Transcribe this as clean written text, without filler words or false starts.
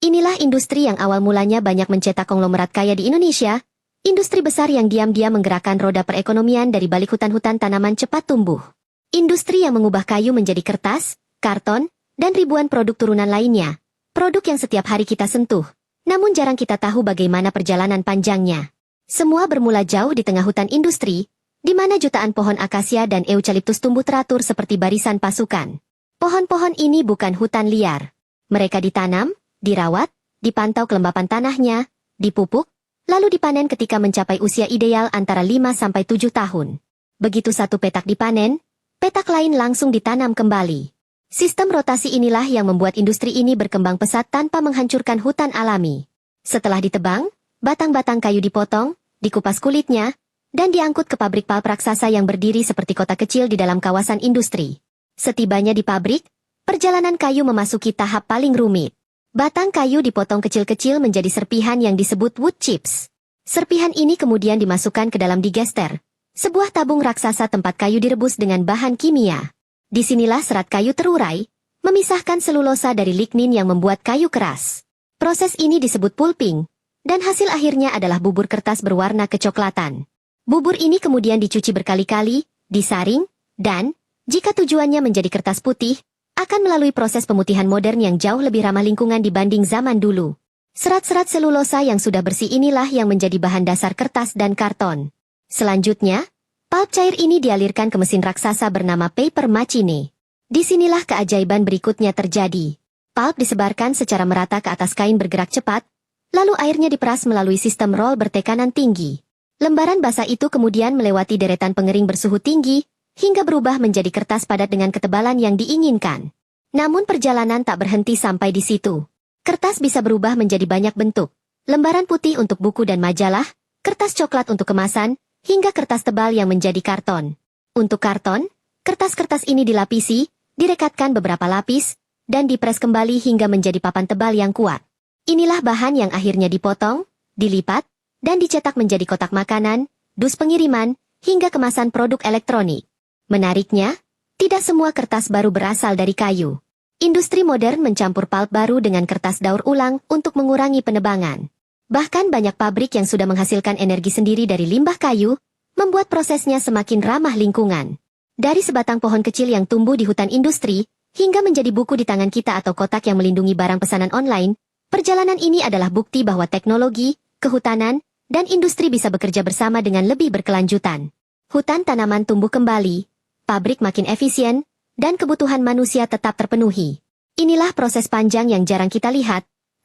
Inilah industri yang awal mulanya banyak mencetak konglomerat kaya di Indonesia, industri besar yang diam-diam menggerakkan roda perekonomian dari balik hutan-hutan tanaman cepat tumbuh. Industri yang mengubah kayu menjadi kertas, karton, dan ribuan produk turunan lainnya. Produk yang setiap hari kita sentuh, namun jarang kita tahu bagaimana perjalanan panjangnya. Semua bermula jauh di tengah hutan industri, di mana jutaan pohon akasia dan eukaliptus tumbuh teratur seperti barisan pasukan. Pohon-pohon ini bukan hutan liar. Mereka ditanam, dirawat, dipantau kelembapan tanahnya, dipupuk, lalu dipanen ketika mencapai usia ideal antara 5–7 tahun. Begitu satu petak dipanen, petak lain langsung ditanam kembali. Sistem rotasi inilah yang membuat industri ini berkembang pesat tanpa menghancurkan hutan alami. Setelah ditebang, batang-batang kayu dipotong, dikupas kulitnya, dan diangkut ke pabrik pulp raksasa yang berdiri seperti kota kecil di dalam kawasan industri. Setibanya di pabrik, perjalanan kayu memasuki tahap paling rumit. Batang kayu dipotong kecil-kecil menjadi serpihan yang disebut wood chips. Serpihan ini kemudian dimasukkan ke dalam digester, sebuah tabung raksasa tempat kayu direbus dengan bahan kimia. Disinilah serat kayu terurai, memisahkan selulosa dari lignin yang membuat kayu keras. Proses ini disebut pulping, dan hasil akhirnya adalah bubur kertas berwarna kecoklatan. Bubur ini kemudian dicuci berkali-kali, disaring, dan, jika tujuannya menjadi kertas putih, akan melalui proses pemutihan modern yang jauh lebih ramah lingkungan dibanding zaman dulu. Serat-serat selulosa yang sudah bersih inilah yang menjadi bahan dasar kertas dan karton. Selanjutnya, pulp cair ini dialirkan ke mesin raksasa bernama paper machine. Disinilah keajaiban berikutnya terjadi. Pulp disebarkan secara merata ke atas kain bergerak cepat, lalu airnya diperas melalui sistem roll bertekanan tinggi. Lembaran basah itu kemudian melewati deretan pengering bersuhu tinggi, hingga berubah menjadi kertas padat dengan ketebalan yang diinginkan. Namun perjalanan tak berhenti sampai di situ. Kertas bisa berubah menjadi banyak bentuk. Lembaran putih untuk buku dan majalah, kertas coklat untuk kemasan, hingga kertas tebal yang menjadi karton. Untuk karton, kertas-kertas ini dilapisi, direkatkan beberapa lapis, dan dipres kembali hingga menjadi papan tebal yang kuat. Inilah bahan yang akhirnya dipotong, dilipat, dan dicetak menjadi kotak makanan, dus pengiriman, hingga kemasan produk elektronik. Menariknya, tidak semua kertas baru berasal dari kayu. Industri modern mencampur pulp baru dengan kertas daur ulang untuk mengurangi penebangan. Bahkan banyak pabrik yang sudah menghasilkan energi sendiri dari limbah kayu, membuat prosesnya semakin ramah lingkungan. Dari sebatang pohon kecil yang tumbuh di hutan industri, hingga menjadi buku di tangan kita atau kotak yang melindungi barang pesanan online, perjalanan ini adalah bukti bahwa teknologi, kehutanan, dan industri bisa bekerja bersama dengan lebih berkelanjutan. Hutan tanaman tumbuh kembali, pabrik makin efisien, dan kebutuhan manusia tetap terpenuhi. Inilah proses panjang yang jarang kita lihat,